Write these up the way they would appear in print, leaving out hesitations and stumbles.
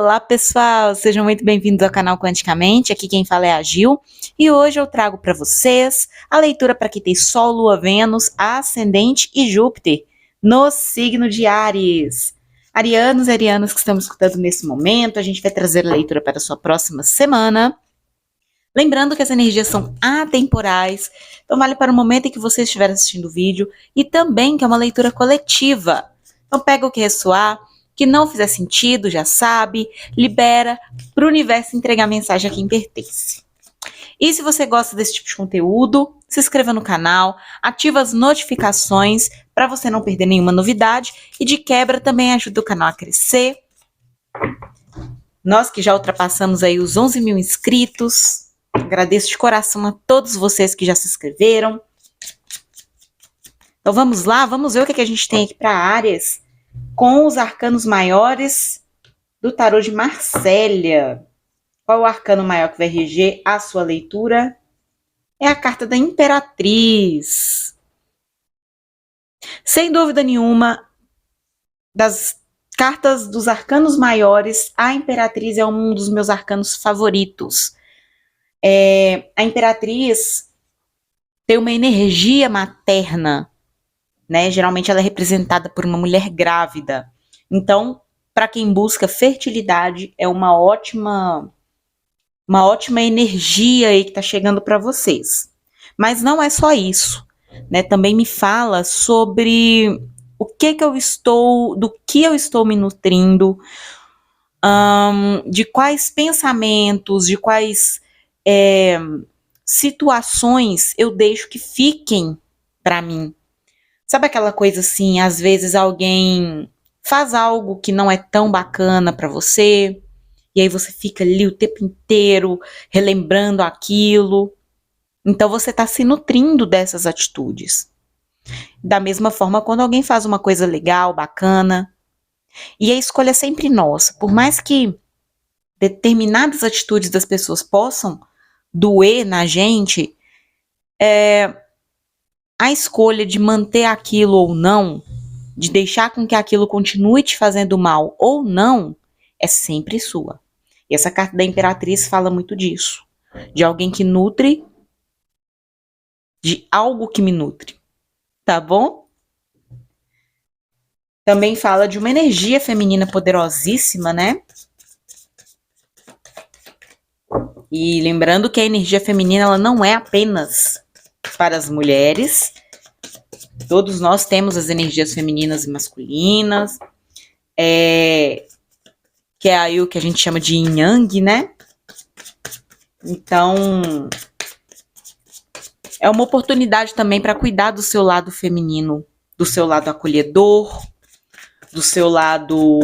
Olá pessoal, sejam muito bem-vindos ao canal Quanticamente, aqui quem fala é a Gil e hoje eu trago para vocês a leitura para quem tem Sol, Lua, Vênus, Ascendente e Júpiter no signo de Áries. Arianos e arianas que estamos escutando nesse momento, a gente vai trazer a leitura para a sua próxima semana. Lembrando que as energias são atemporais, então vale para o momento em que você estiver assistindo o vídeo e também que é uma leitura coletiva. Então pega o que ressoar, que não fizer sentido, já sabe, libera para o universo entregar a mensagem a quem pertence. E se você gosta desse tipo de conteúdo, se inscreva no canal, ativa as notificações para você não perder nenhuma novidade e de quebra também ajuda o canal a crescer. Nós que já ultrapassamos aí os 11 mil inscritos, agradeço de coração a todos vocês que já se inscreveram. Então vamos lá, vamos ver o que a gente tem aqui para Áries com os arcanos maiores do tarô de Marsella. Qual é o arcano maior que vai reger a sua leitura? É a carta da Imperatriz. Sem dúvida nenhuma, das cartas dos arcanos maiores, a Imperatriz é um dos meus arcanos favoritos. A Imperatriz tem uma energia materna, né? Geralmente ela é representada por uma mulher grávida. Então, para quem busca fertilidade, é uma ótima energia aí que está chegando para vocês. Mas não é só isso, né? Também me fala sobre do que eu estou me nutrindo, de quais pensamentos, de quais situações eu deixo que fiquem para mim. Sabe aquela coisa assim, às vezes alguém faz algo que não é tão bacana para você, e aí você fica ali o tempo inteiro relembrando aquilo. Então você está se nutrindo dessas atitudes. Da mesma forma, quando alguém faz uma coisa legal, bacana, e a escolha é sempre nossa. Por mais que determinadas atitudes das pessoas possam doer na gente, a escolha de manter aquilo ou não, de deixar com que aquilo continue te fazendo mal ou não, é sempre sua. E essa carta da Imperatriz fala muito disso. De alguém que nutre, de algo que me nutre. Tá bom? Também fala de uma energia feminina poderosíssima, né? E lembrando que a energia feminina ela não é apenas para as mulheres. Todos nós temos as energias femininas e masculinas. Que é aí o que a gente chama de yin yang, né? Então, é uma oportunidade também para cuidar do seu lado feminino, do seu lado acolhedor, do seu lado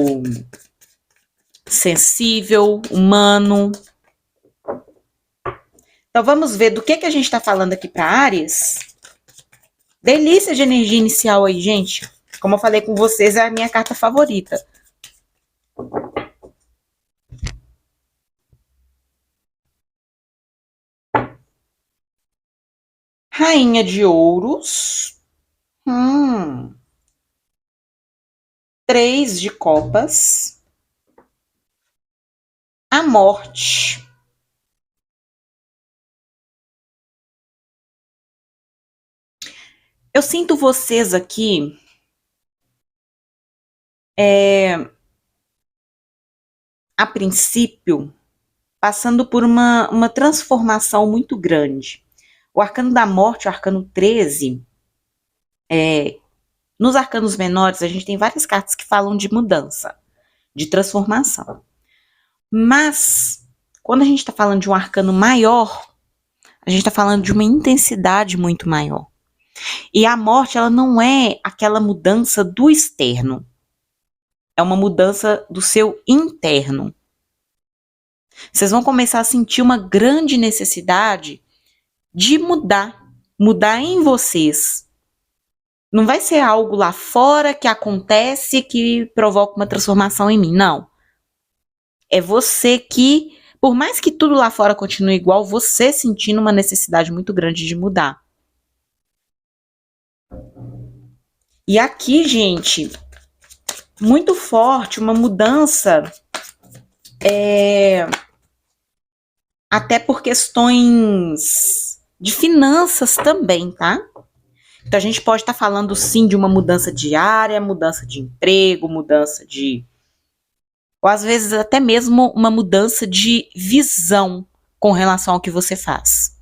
sensível, humano. Então, vamos ver do que a gente está falando aqui para Áries. Delícia de energia inicial aí, gente. Como eu falei com vocês, é a minha carta favorita. Rainha de Ouros. 3 de Copas. A Morte. Eu sinto vocês aqui a princípio passando por uma transformação muito grande. O arcano da morte, o arcano 13, nos arcanos menores a gente tem várias cartas que falam de mudança, de transformação. Mas, quando a gente está falando de um arcano maior, a gente está falando de uma intensidade muito maior. E a morte, ela não é aquela mudança do externo. É uma mudança do seu interno. Vocês vão começar a sentir uma grande necessidade de mudar em vocês. Não vai ser algo lá fora que acontece que provoca uma transformação em mim, não. É você que, por mais que tudo lá fora continue igual, você sentindo uma necessidade muito grande de mudar. E aqui, gente, muito forte, uma mudança Até por questões de finanças também, tá? Então a gente pode estar falando sim de uma mudança diária, mudança de emprego, mudança de, ou às vezes até mesmo uma mudança de visão com relação ao que você faz.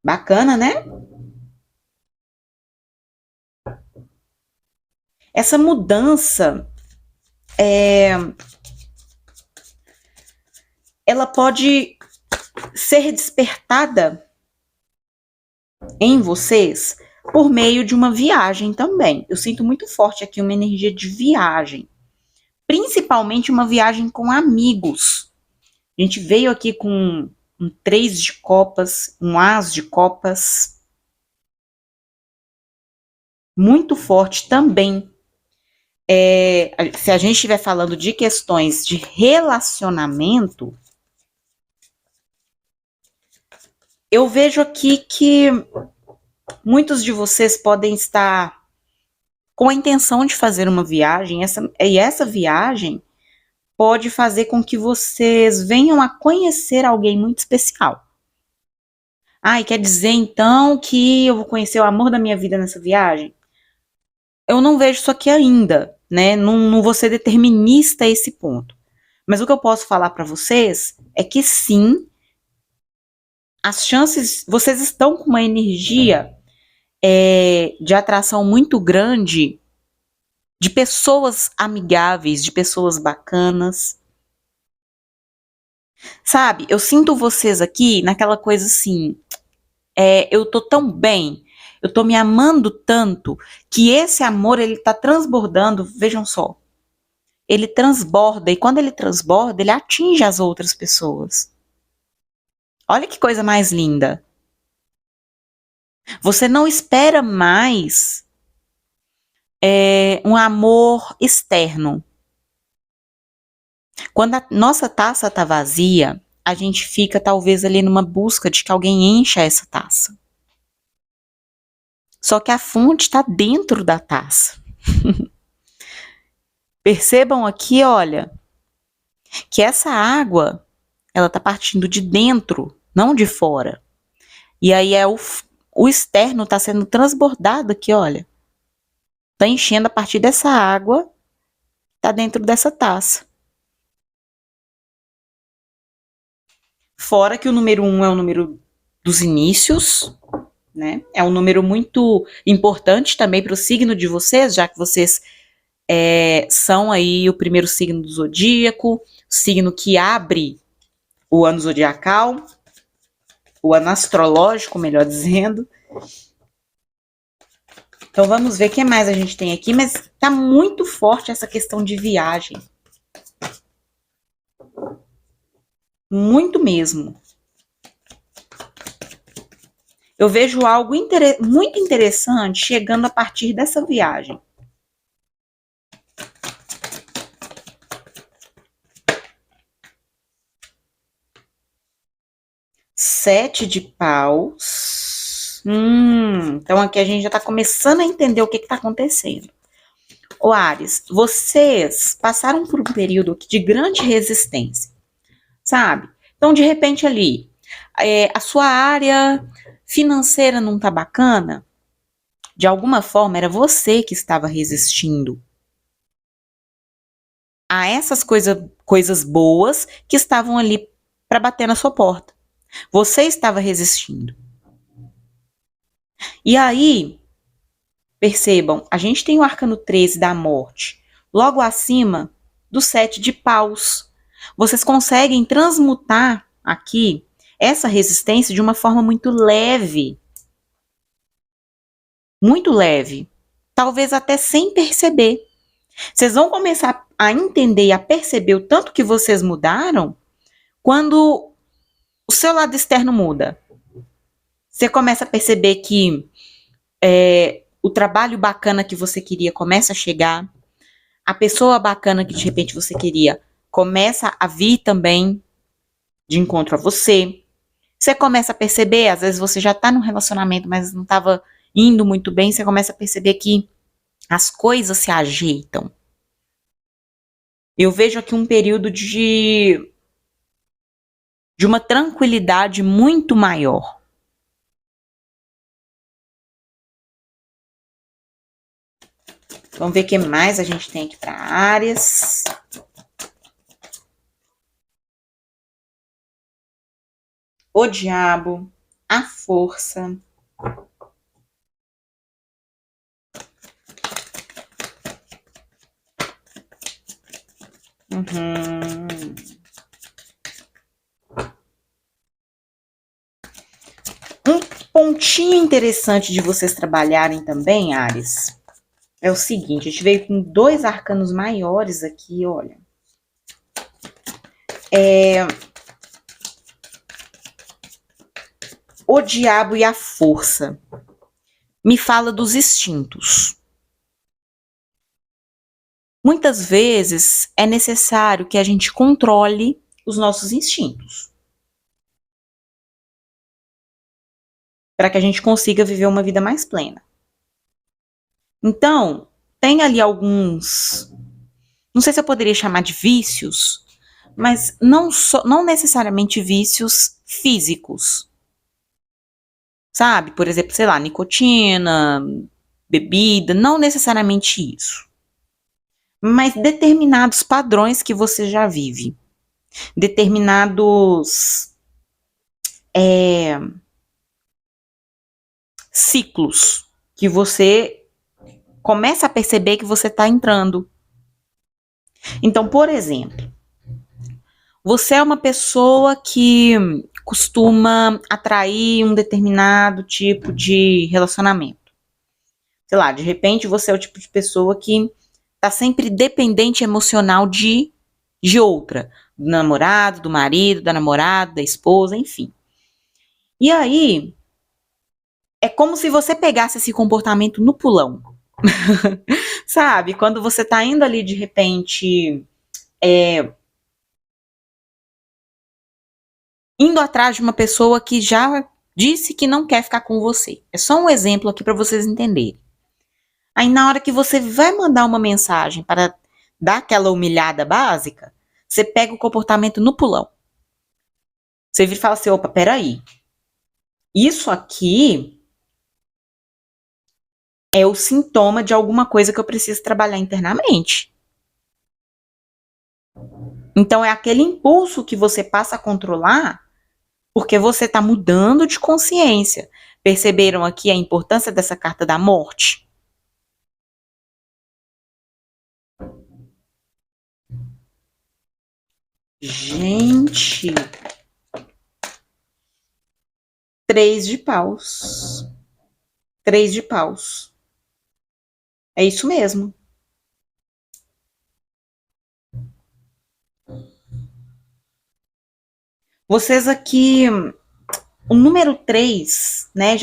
Bacana, né? Essa mudança, ela pode ser despertada em vocês por meio de uma viagem também. Eu sinto muito forte aqui uma energia de viagem, principalmente uma viagem com amigos. A gente veio aqui com um 3 de copas, um as de copas, muito forte também. Se a gente estiver falando de questões de relacionamento, eu vejo aqui que muitos de vocês podem estar com a intenção de fazer uma viagem, e essa viagem pode fazer com que vocês venham a conhecer alguém muito especial. E quer dizer então que eu vou conhecer o amor da minha vida nessa viagem? Eu não vejo isso aqui ainda, né? Não vou ser determinista a esse ponto. Mas o que eu posso falar para vocês é que sim, as chances, vocês estão com uma energia de atração muito grande de pessoas amigáveis, de pessoas bacanas. Sabe, eu sinto vocês aqui naquela coisa assim, eu tô tão bem, eu tô me amando tanto, que esse amor, ele tá transbordando, vejam só, ele transborda, e quando ele transborda, ele atinge as outras pessoas. Olha que coisa mais linda. Você não espera mais um amor externo. Quando a nossa taça tá vazia, a gente fica talvez ali numa busca de que alguém encha essa taça. Só que a fonte está dentro da taça. Percebam aqui, olha, que essa água, ela tá partindo de dentro, não de fora. E aí o externo tá sendo transbordado aqui, olha. Tá enchendo a partir dessa água, tá dentro dessa taça. Fora que o número 1 é o número dos inícios, né? É um número muito importante também para o signo de vocês, já que vocês são aí o primeiro signo do zodíaco, o signo que abre o ano zodiacal, o ano astrológico, melhor dizendo. Então vamos ver o que mais a gente tem aqui, mas tá muito forte essa questão de viagem. Muito mesmo. Eu vejo algo muito interessante chegando a partir dessa viagem. Sete de paus. Então aqui a gente já tá começando a entender o que tá acontecendo. Ô Áries, vocês passaram por um período de grande resistência, sabe? Então, de repente ali, a sua área financeira não tá bacana, de alguma forma era você que estava resistindo a essas coisas boas que estavam ali para bater na sua porta. Você estava resistindo. E aí, percebam, a gente tem o arcano 13 da morte, logo acima do 7 de paus. Vocês conseguem transmutar aqui essa resistência de uma forma muito leve. Muito leve. Talvez até sem perceber. Vocês vão começar a entender e a perceber o tanto que vocês mudaram quando o seu lado externo muda. Você começa a perceber que o trabalho bacana que você queria começa a chegar, a pessoa bacana que de repente você queria começa a vir também de encontro a você. Você começa a perceber, às vezes você já está num relacionamento, mas não estava indo muito bem, você começa a perceber que as coisas se ajeitam. Eu vejo aqui um período de de uma tranquilidade muito maior. Vamos ver o que mais a gente tem aqui para Áries. O diabo, a força. Um pontinho interessante de vocês trabalharem também, Áries, é o seguinte, a gente veio com 2 arcanos maiores aqui, olha. O diabo e a força. Me fala dos instintos. Muitas vezes é necessário que a gente controle os nossos instintos, para que a gente consiga viver uma vida mais plena. Então, tem ali alguns, não sei se eu poderia chamar de vícios, mas não necessariamente vícios físicos. Sabe? Por exemplo, sei lá, nicotina, bebida, não necessariamente isso. Mas determinados padrões que você já vive. Determinados ciclos que você começa a perceber que você está entrando. Então, por exemplo, você é uma pessoa que costuma atrair um determinado tipo de relacionamento. Sei lá, de repente você é o tipo de pessoa que está sempre dependente emocional de outra. Do namorado, do marido, da namorada, da esposa, enfim. E aí, é como se você pegasse esse comportamento no pulão. Sabe? Quando você tá indo ali de repente, indo atrás de uma pessoa que já disse que não quer ficar com você. É só um exemplo aqui para vocês entenderem. Aí na hora que você vai mandar uma mensagem para dar aquela humilhada básica, você pega o comportamento no pulão. Você vira e fala assim, opa, peraí. Isso aqui é o sintoma de alguma coisa que eu preciso trabalhar internamente. Então, é aquele impulso que você passa a controlar porque você está mudando de consciência. Perceberam aqui a importância dessa carta da morte? Gente, 3 de paus. 3 de paus. É isso mesmo. Vocês aqui, o número 3, né,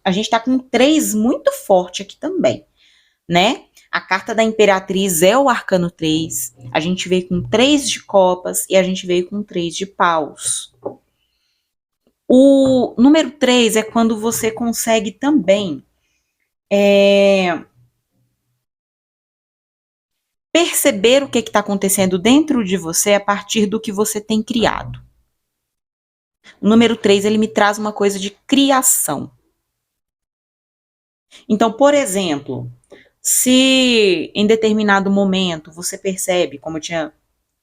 a gente tá com 3 muito forte aqui também, né? A carta da Imperatriz é o arcano 3, a gente veio com 3 de copas e a gente veio com 3 de paus. O número 3 é quando você consegue também perceber o que está acontecendo dentro de você a partir do que você tem criado. O número 3, ele me traz uma coisa de criação. Então, por exemplo, se em determinado momento você percebe, como eu tinha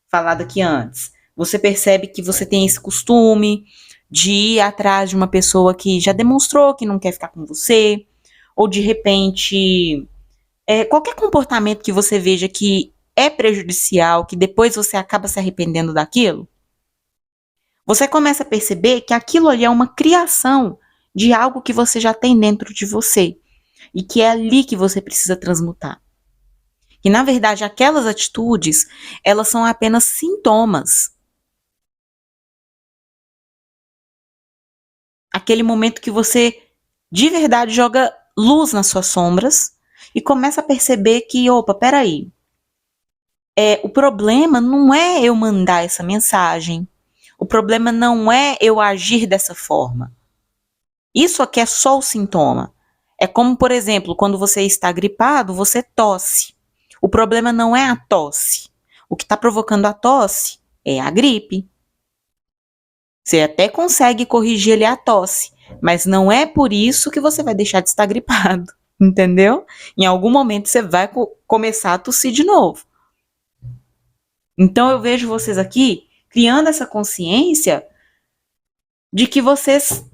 falado aqui antes, você percebe que você tem esse costume de ir atrás de uma pessoa que já demonstrou que não quer ficar com você, ou de repente, qualquer comportamento que você veja que é prejudicial, que depois você acaba se arrependendo daquilo, você começa a perceber que aquilo ali é uma criação de algo que você já tem dentro de você e que é ali que você precisa transmutar. E na verdade, aquelas atitudes, elas são apenas sintomas. Aquele momento que você de verdade joga luz nas suas sombras e começa a perceber que, opa, peraí, o problema não é eu mandar essa mensagem, o problema não é eu agir dessa forma. Isso aqui é só o sintoma. É como, por exemplo, quando você está gripado, você tosse. O problema não é a tosse. O que está provocando a tosse é a gripe. Você até consegue corrigir ali a tosse, mas não é por isso que você vai deixar de estar gripado, entendeu? Em algum momento você vai começar a tossir de novo. Então eu vejo vocês aqui criando essa consciência de que vocês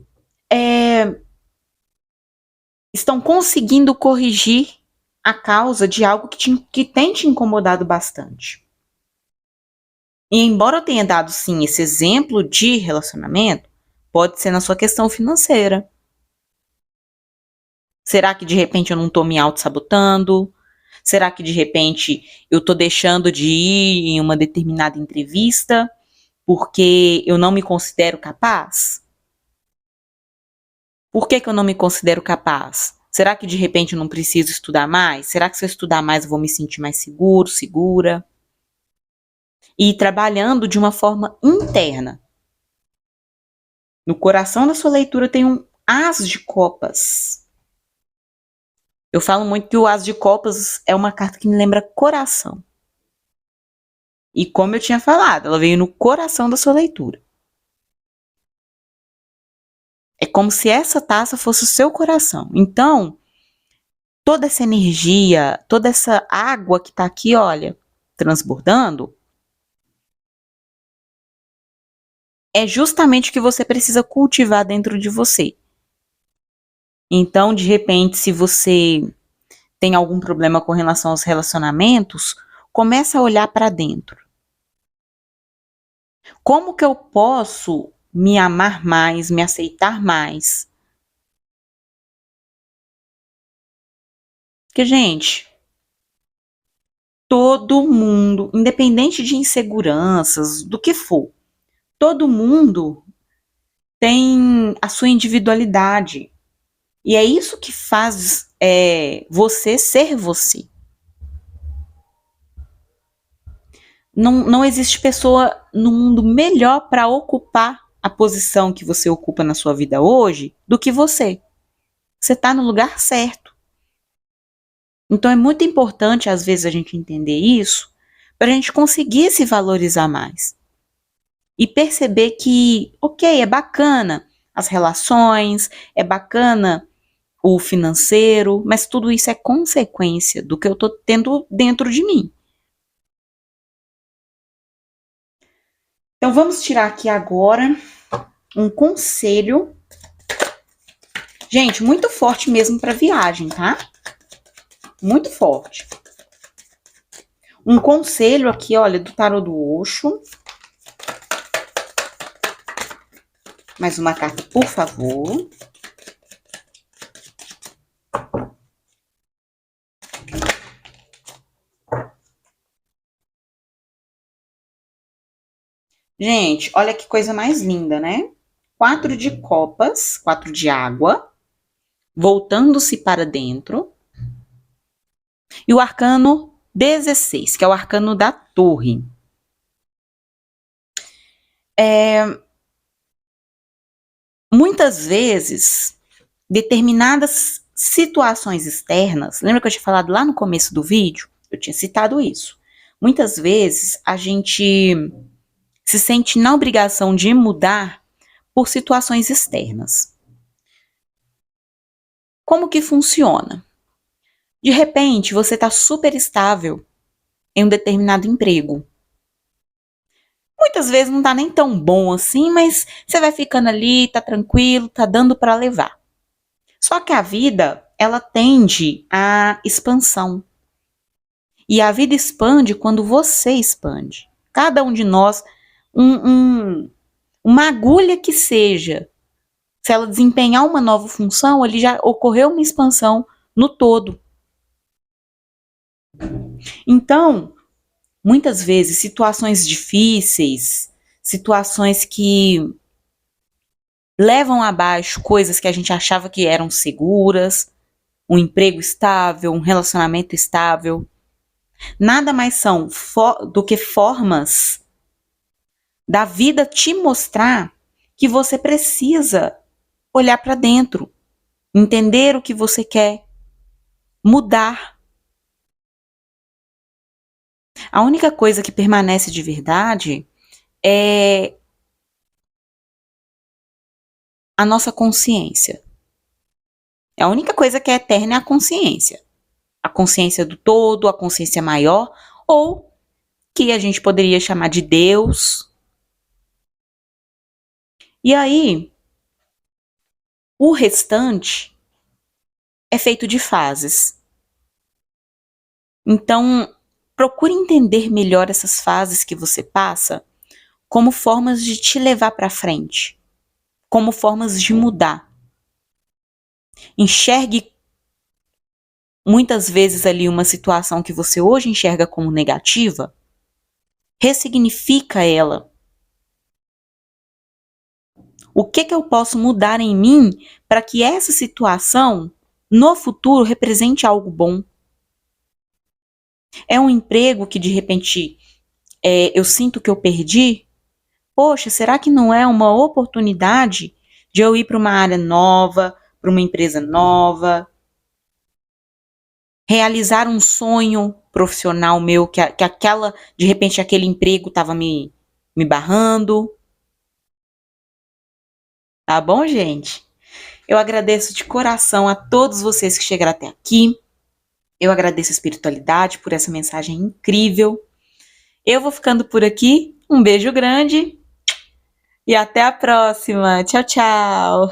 estão conseguindo corrigir a causa de algo que tem te incomodado bastante. E embora eu tenha dado sim esse exemplo de relacionamento, pode ser na sua questão financeira. Será que de repente eu não estou me auto-sabotando? Será que de repente eu estou deixando de ir em uma determinada entrevista porque eu não me considero capaz? Por que eu não me considero capaz? Será que de repente eu não preciso estudar mais? Será que se eu estudar mais eu vou me sentir mais seguro, segura? E trabalhando de uma forma interna. No coração da sua leitura tem um As de Copas. Eu falo muito que o As de Copas é uma carta que me lembra coração. E como eu tinha falado, ela veio no coração da sua leitura. É como se essa taça fosse o seu coração. Então, toda essa energia, toda essa água que tá aqui, olha, transbordando, é justamente o que você precisa cultivar dentro de você. Então, de repente, se você tem algum problema com relação aos relacionamentos, começa a olhar para dentro. Como que eu posso me amar mais, me aceitar mais? Porque, gente, todo mundo, independente de inseguranças, do que for, todo mundo tem a sua individualidade. E é isso que faz você ser você. Não existe pessoa no mundo melhor para ocupar a posição que você ocupa na sua vida hoje do que você. Você está no lugar certo. Então é muito importante, às vezes, a gente entender isso para a gente conseguir se valorizar mais. E perceber que, ok, é bacana as relações, é bacana o financeiro, mas tudo isso é consequência do que eu estou tendo dentro de mim. Então vamos tirar aqui agora um conselho. Gente, muito forte mesmo para viagem, tá? Muito forte. Um conselho aqui, olha, do tarô do Osho. Mais uma carta, por favor. Gente, olha que coisa mais linda, né? 4 de copas, 4 de água, voltando-se para dentro. E o arcano 16, que é o arcano da torre. Muitas vezes, determinadas situações externas, lembra que eu tinha falado lá no começo do vídeo? Eu tinha citado isso. Muitas vezes a gente se sente na obrigação de mudar por situações externas. Como que funciona? De repente, você está super estável em um determinado emprego. Muitas vezes não está nem tão bom assim, mas você vai ficando ali, tá tranquilo, tá dando para levar. Só que a vida, ela tende à expansão. E a vida expande quando você expande. Cada um de nós, uma agulha que seja, se ela desempenhar uma nova função, ali já ocorreu uma expansão no todo. Então, muitas vezes, situações difíceis, situações que levam abaixo coisas que a gente achava que eram seguras, um emprego estável, um relacionamento estável, nada mais são do que formas da vida te mostrar que você precisa olhar para dentro, entender o que você quer, mudar. A única coisa que permanece de verdade é a nossa consciência. A única coisa que é eterna é a consciência. A consciência do todo, a consciência maior, ou que a gente poderia chamar de Deus. E aí, o restante é feito de fases. Então, procure entender melhor essas fases que você passa como formas de te levar para frente, como formas de mudar. Enxergue muitas vezes ali uma situação que você hoje enxerga como negativa, ressignifica ela. O que eu posso mudar em mim para que essa situação, no futuro, represente algo bom? É um emprego que, de repente, eu sinto que eu perdi? Poxa, será que não é uma oportunidade de eu ir para uma área nova, para uma empresa nova, realizar um sonho profissional meu, que de repente, aquele emprego estava me barrando? Tá bom, gente? Eu agradeço de coração a todos vocês que chegaram até aqui. Eu agradeço a espiritualidade por essa mensagem incrível. Eu vou ficando por aqui. Um beijo grande e até a próxima. Tchau, tchau.